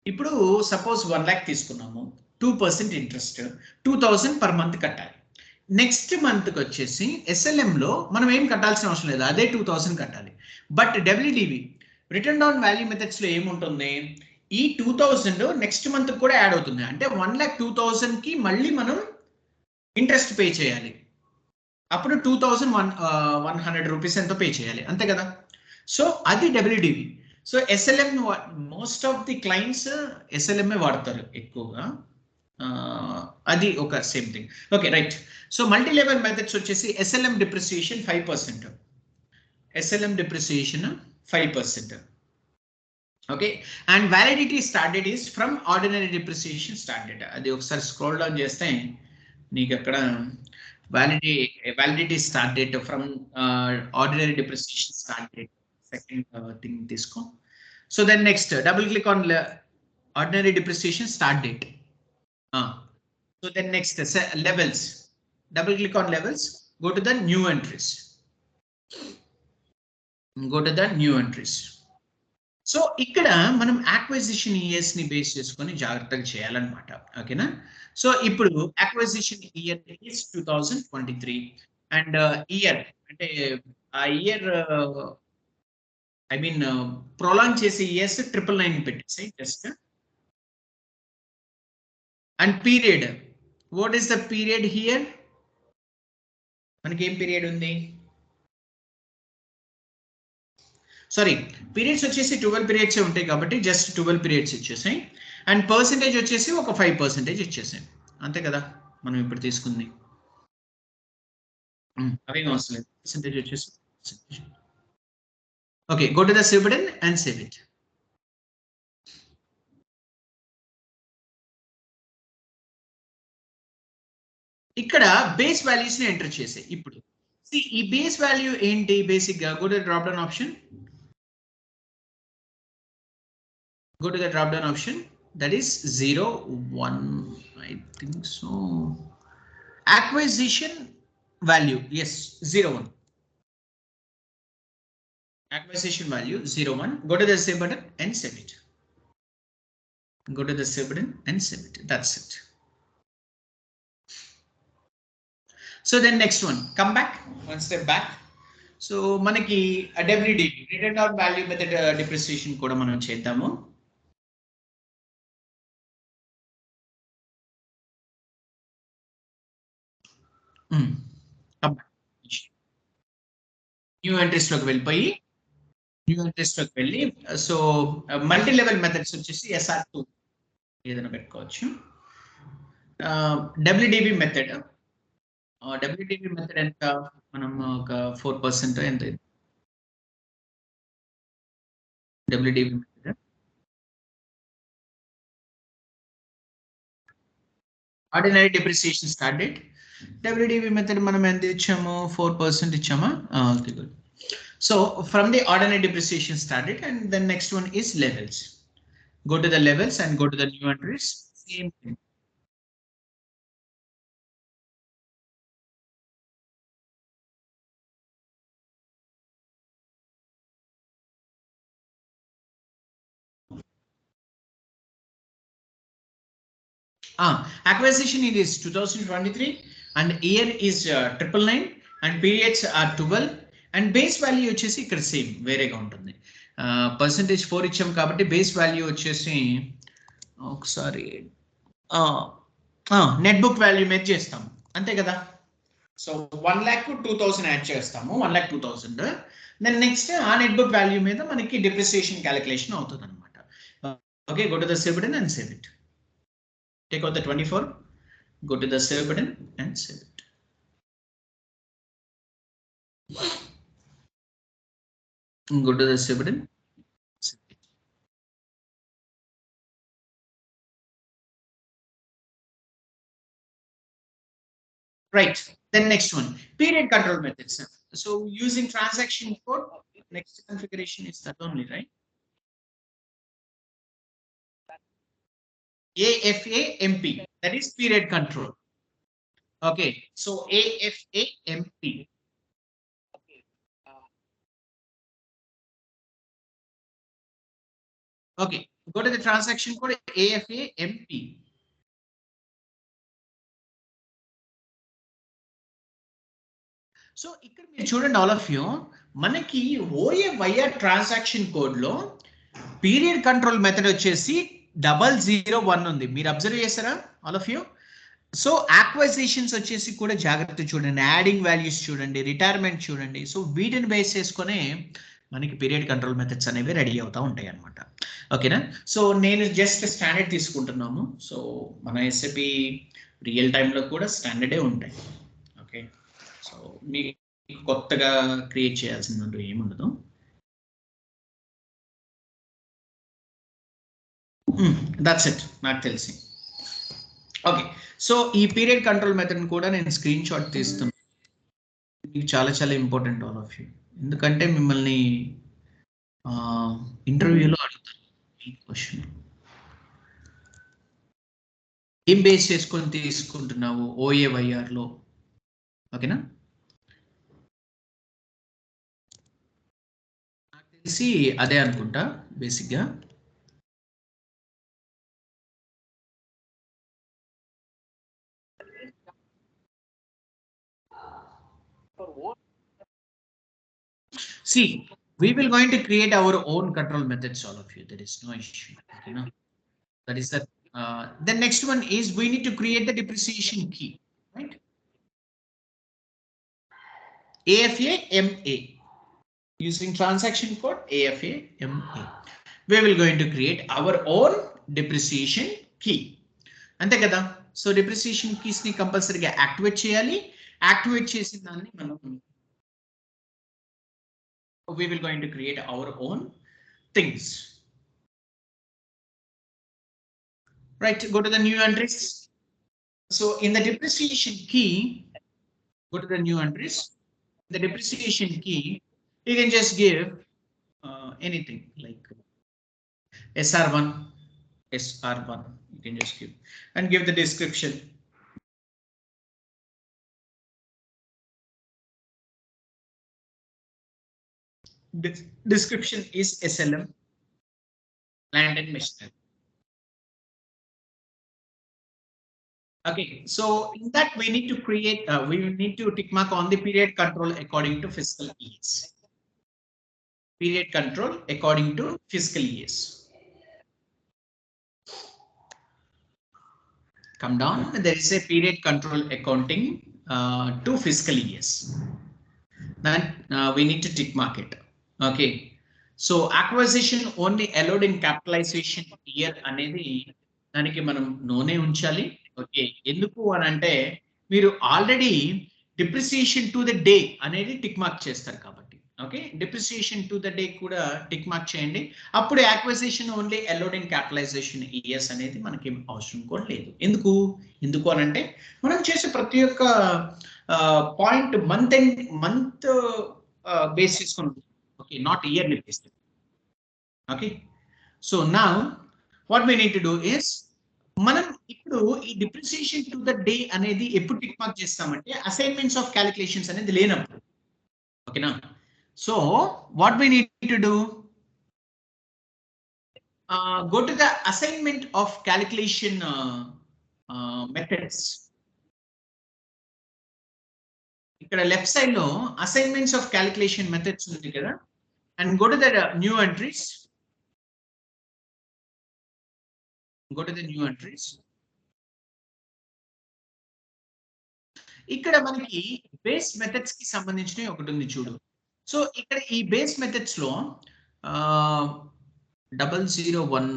ఇప్పుడు సపోజ్ 1 lakh తీసుకున్నాము 2% ఇంట్రెస్ట్ 2000 పర్ మంత్ కట్టాలి నెక్స్ట్ మంత్కి వచ్చేసి ఎస్ఎల్ఎం లో మనం ఏం కట్టాల్సిన అవసరం లేదు అదే 2000 కట్టాలి but WDV return down value methods లో ఏముంటుంది ఈ 2000 నెక్స్ట్ మంత్ కూడా యాడ్ అవుతుంది అంటే 1,02,000 కి మళ్ళీ మనం ఇంట్రెస్ట్ పే చేయాలి అప్పుడు 2,100 రూపీస్ ఎంతో పే చేయాలి అంతే కదా సో అది WDV so SLM most of the clients ఎస్ఎల్ఎంఏ వాడతారు ఎక్కువగా అది ఒక same thing okay right so multi level methods వచ్చేసి SLM depreciation 5% SLM depreciation 5% okay and validity start date is from ordinary depreciation start date అది ఒకసారి scroll down చేస్తే నీకు అక్కడ validity start date from ordinary depreciation start date second thing తీసుకో so then next double click on ordinary depreciation start date so then next levels double click on levels go to the new entries go to the new entries so ఇక్కడ మనం acquisition years ని base చేసుకొని జాగ్రత్తగా చేయాలన్నమాట ఓకేనా so ఇప్పుడు acquisition year is 2023 and year అంటే ఆ ఇయర్ ఐ మీన్ ప్రొలాంగ్ చేసే ఇయర్స్ 999 పెట్టేసి just and period what is the period here మనకి ఏం పీరియడ్ ఉంది సారీ పీరియడ్స్ వచ్చేసి 12 పీరియడ్స్ ఉంటాయి కాబట్టి జస్ట్ 12 పీరియడ్స్ ఇచ్చేసాయి అండ్ పర్సెంటేజ్ వచ్చేసి ఒక 5% ఇచ్చేసాయి అంతే కదా మనం ఇప్పుడు తీసుకుంది అవేం అవసరం లేదు పర్సెంటేజ్ వచ్చేసి okay go to the save button and save it ఇక్కడ బేస్ వాల్యూస్ ని ఎంటర్ చేసే ఇప్పుడు ఈ బేస్ వాల్యూ ఏంటి బేసిక్ గా go to drop down option go to the drop down option that is 0 1 I think so acquisition value yes 0 1 acquisition value 0 1 go to the save button and save it go to the save button and save it that's it so then next one come back one step back so manaki WD written down value method depreciation kuda manam chedamu new entries లోకి వెళ్ళిపోయి new entries లోకి వెళ్ళి so multi level methods వచ్చేసి SR2 ఏదైనా పెట్టుకోవచ్చు WDB method WDB method ఎంత మనం ఒక 4% ఎంత WDV method ordinary depreciation start date WDV method మనం ఎంత ఇచ్చాము 4% ఇచ్చామా okay good so from the ordinary depreciation start date and then next one is levels go to the levels and go to the new entries same thing acquisition it is 2023 and year is 999 and periods are 12 and base value వచ్చేసి ఇక్కడ same వేరేగా ఉంటుంది percentage 4 ఇచ్చాం కాబట్టి base value వచ్చేసి ఒకసారి net book value మీద చేస్తాం అంతే కదా సో 1,00,000 2,000 యాడ్ చేస్తాము 1,02,000 దెన్ నెక్స్ట్ ఆ నెట్ బుక్ వాల్యూ మీద మనకి డిప్రిసియేషన్ క్యాలిక్యులేషన్ అవుతుంది అనమాట okay go to the save button and save it take out the 24 go to the save button and save it go to the save button save it. Right then next one period control methods so using transaction code next configuration is that only right AFAMP, that is period control. Okay, so AFAMP. Okay, go to the transaction code AFAMP. So ఇక్కడ మీరు చూడండి all of you, మనకి OAYR transaction code లో period control method వచ్చేసి 001 ఉంది. మీరు observe చేస్తారా all of you? So యాక్వైజేషన్స్ వచ్చేసి కూడా జాగ్రత్త చూడండి, యాడింగ్ వాల్యూస్ చూడండి, రిటైర్మెంట్ చూడండి. సో వీటిని బేస్ చేసుకునే మనకి పీరియడ్ కంట్రోల్ మెథడ్స్ అనేవి రెడీ అవుతూ ఉంటాయి అనమాట. ఓకేనా? సో నేను జస్ట్ స్టాండర్డ్ తీసుకుంటున్నాము. సో మన ఎస్ఏపి రియల్ టైంలో కూడా స్టాండర్డే ఉంటాయి. ఓకే, సో మీకు కొత్తగా క్రియేట్ చేయాల్సిందంటూ ఏముండదు. దట్స్ ఇట్ నాకు తెలిసి. ఓకే, సో ఈ పీరియడ్ కంట్రోల్ మెథడ్ కూడా నేను స్క్రీన్ షాట్ తీస్తున్నాను. మీకు చాలా చాలా ఇంపార్టెంట్ ఆల్ ఆఫ్ యూ, ఎందుకంటే మిమ్మల్ని ఇంటర్వ్యూలో అడుగుతారు ఈ క్వశ్చన్. ఏం బేస్ చేసుకొని తీసుకుంటున్నావు OAYR లో? ఓకేనా? నాకు తెలిసి అదే అనుకుంటా బేసిక్గా. See, we will going to create our own control methods, all of you. There is no issue. You know, that is that. The next one is we need to create the depreciation key, right? AFAMA using transaction code AFAMA. We will going to create our own depreciation key. అంతే కదా? So depreciation keys ని కంపల్సరీగా activate చేయాలి. Activate చేసిన దాన్ని మనం we will going to create our own things. Right, go to the new entries. So in the depreciation key, go to the new entries. The depreciation key, you can just give anything like SR1, SR1, you can just give and give the description. Description is SLM, land and machinery. Okay, so in that we need to create, we need to tick mark on the period control according to fiscal years. Period control according to fiscal years. Come down, there is a period control accounting to fiscal years. Then we need to tick mark it. Okay, so acquisition only allowed in capitalization year అనేది దానికి మనం నోనే ఉంచాలి. Okay, ఎందుకు అని అంటే మీరు already depreciation to the day అనేది tick mark చేస్తారు కాబట్టి. Okay, depreciation to the day కూడా టిక్ మార్క్ చేయండి. అప్పుడు acquisition only allowed in capitalisation years అనేది మనకి అవసరం కూడా లేదు. ఎందుకు అని అంటే మనం చేసే ప్రతి ఒక్క పాయింట్ మంత్ బేస్ చేసుకుని, okay, not yearly base. Okay, so now what we need to do is, మనం ఇప్పుడు ఈ డిప్రిసియేషన్ టు ద డే అనేది ఎప్పుడు టిక్ మార్క్ చేస్తామంటే అసైన్మెంట్స్ ఆఫ్ క్యాలిక్యులేషన్స్ అనేది లేనప్పుడు. ఓకేనా? So what we need to do, go to the assignment of calculation methods. ఇక్కడ లెఫ్ట్ సైడ్ లో అసైన్మెంట్స్ ఆఫ్ క్యాలిక్యులేషన్ మెథడ్స్ ఉంది కదా, and go to the new entries. Go to the new entries. ఇక్కడ మనకి base methods కి సంబంధించిన ఒకటి ఉంది చూడు. సో ఇక్కడ ఈ బేస్ మెథడ్స్ లో 001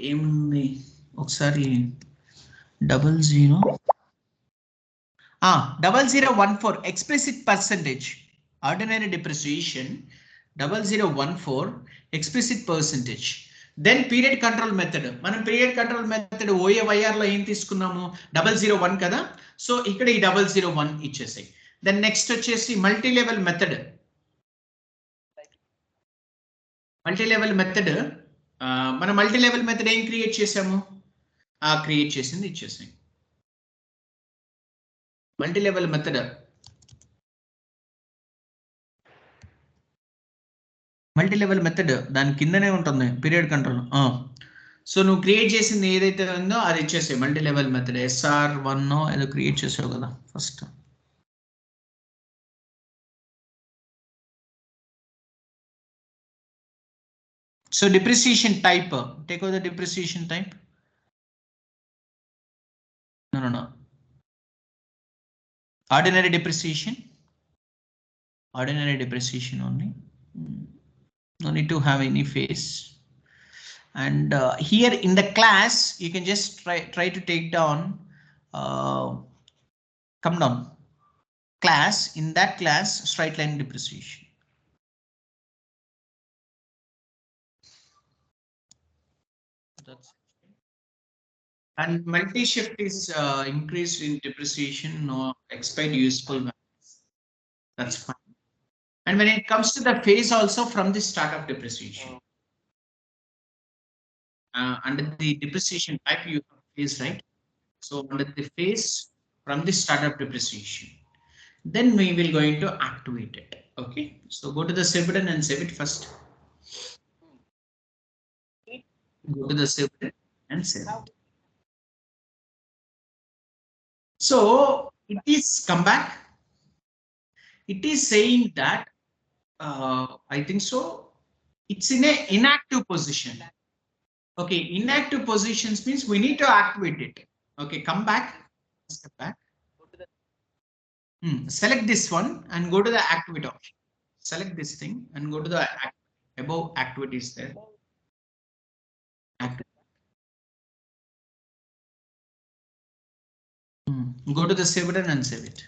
ఏముంది ఒకసారి 0014 explicit percentage ordinary depreciation 0014 explicit percentage. Then period control method, మనం period control method OAYR లో ఏం తీసుకున్నాము 001 కదా. సో ఇక్కడ ఈ 001 ఇచ్చేసాయి. దెన్ నెక్స్ట్ వచ్చేసి మల్టీ లెవెల్ మెథడ్ మన మల్టీ లెవెల్ మెథడ్ ఏం క్రియేట్ చేసాము? క్రియేట్ చేసింది ఇచ్చేసాం. మల్టీ లెవెల్ మెథడ్ దాని కిందనే ఉంటుంది పీరియడ్ కంట్రోల్. సో నువ్వు క్రియేట్ చేసింది ఏదైతే ఉందో అది ఇచ్చేసాయి. మల్టీ లెవెల్ మెథడ్ SR1 ఏదో క్రియేట్ చేసావు కదా first. So depreciation type, take over the depreciation type. No. Ordinary depreciation only. No need to have any phase. And here in the class, you can just try to take down, come down. Class, in that class, straight line depreciation. That's and multi-shift is increased in depreciation or expired useful values. That's fine. And when it comes to the phase also from the start of depreciation. Under the depreciation type you have phase, right? So under the phase from the start of depreciation, then we will going to activate it. Okay, so go to the save button and save it first. Go to the save button and save it. So it is come back. It is saying that I think so it's in a inactive position. Okay, inactive positions means we need to activate it. Okay, come back, step back. Select this one and go to the activate option. Select this thing and go to the above activities there. Go to the save button and save it.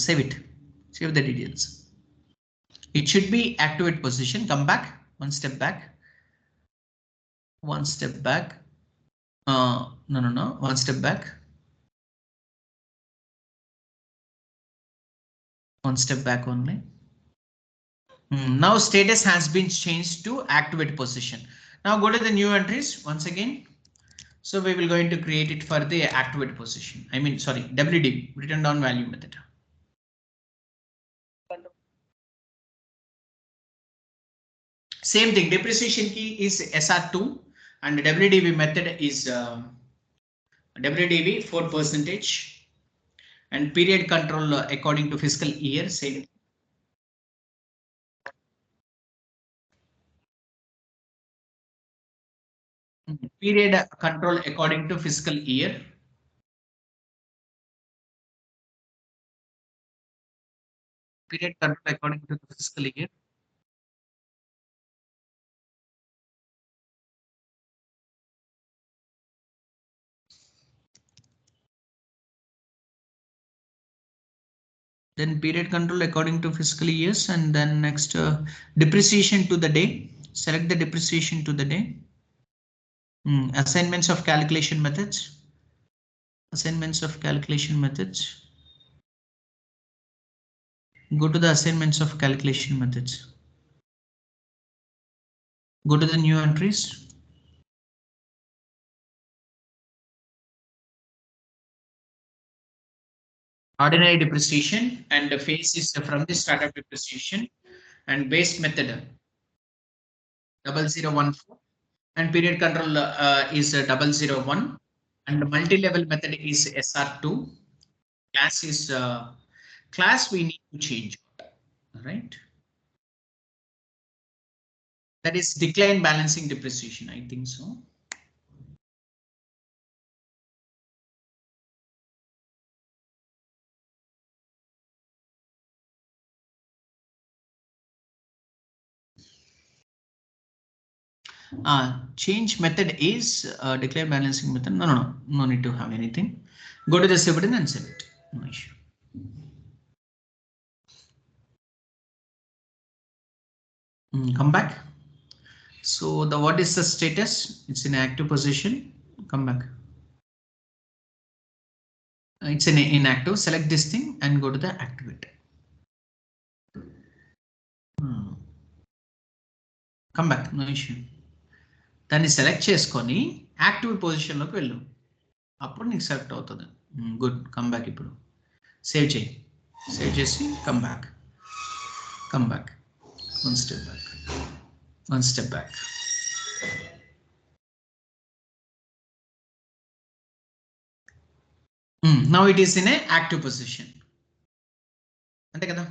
Save it. Save the details. It should be activate position. Come back. One step back. One step back. No. One step back. One step back only. Now status has been changed to activate position. Now go to the new entries once again. So we will going to create it for the activate position. I mean, sorry, WD, written down value method. Same thing, depreciation key is SR2 and WDV method is WDV 4% and period control according to fiscal year. Same. Period control according to fiscal year. Period control according to the fiscal year. Then period control according to fiscal years, and then next depreciation to the day. Select the depreciation to the day. Assignments of calculation methods. Assignments of calculation methods. Go to the assignments of calculation methods. Go to the new entries. Ordinary depreciation and the phase is from the start of depreciation and base method 0014 and period control is 001 and multi-level method is SR2. Class is class we need to change. All right. That is decline balancing depreciation. I think so. Change method is decline balancing method. No need to have anything. Go to the save button and save it. No issue. Come back. So the what is the status? It's in active position. Come back. It's in inactive. Select this thing and go to the activate. Come back, no issue. దాన్ని select చేసుకొని active పొజిషన్లోకి వెళ్ళు, అప్పుడు నీకు select అవుతుంది. Good, come back. ఇప్పుడు save చేయి, save చేసి come back, come back, one step back, one step back. Now it is in a active position, అంతే కదా.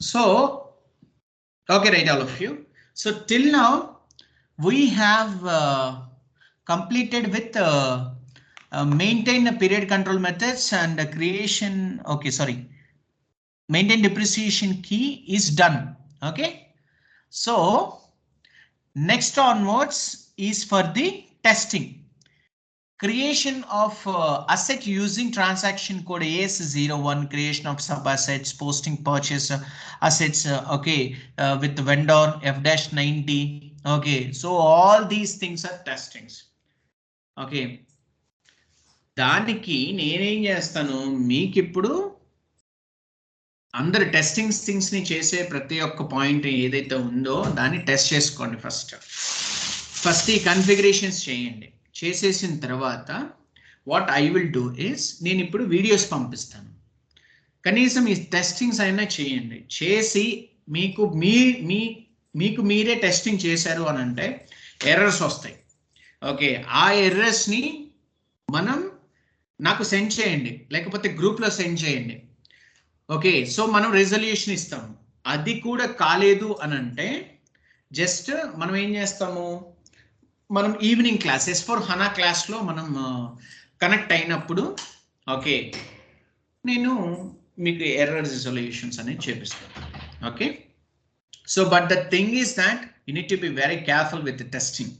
So, okay, right, all of you. So till now we have completed with maintain period control methods and creation. Okay, sorry, maintain depreciation key is done. Okay, so next onwards is for the testing. Creation of asset using transaction code AS01, creation of sub assets, posting purchase assets, okay, with vendor F-90. Okay, so all these things are testings. Okay, దానికి నేనేం చేస్తాను, మీకు ఇప్పుడు అందరు testing things ని చేసే ప్రతి ఒక్క పాయింట్ ఏదైతే ఉందో దాన్ని టెస్ట్ చేసుకోండి. ఫస్ట్ ఈ కన్ఫిగరేషన్స్ చేయండి. చేసేసిన తర్వాత what I will do is, నేను ఇప్పుడు వీడియోస్ పంపిస్తాను, కనీసం ఈ టెస్టింగ్స్ అయినా చేయండి. చేసి మీకు మీరే టెస్టింగ్ చేశారు అని అంటే ఎర్రర్స్ వస్తాయి. ఓకే, ఆ ఎర్రర్స్ని నాకు సెండ్ చేయండి, లేకపోతే గ్రూప్లో సెండ్ చేయండి. ఓకే, సో మనం రెజల్యూషన్ ఇస్తాము. అది కూడా కాలేదు అని అంటే జస్ట్ మనం ఏం చేస్తాము, మనం ఈవినింగ్ క్లాస్ S4 HANA క్లాస్లో మనం కనెక్ట్ అయినప్పుడు, ఓకే, నేను మీకు ఎర్రర్ రిజల్యూషన్స్ అనేది చేపిస్తాను. Okay, so but the thing is that you need to be very careful with testing.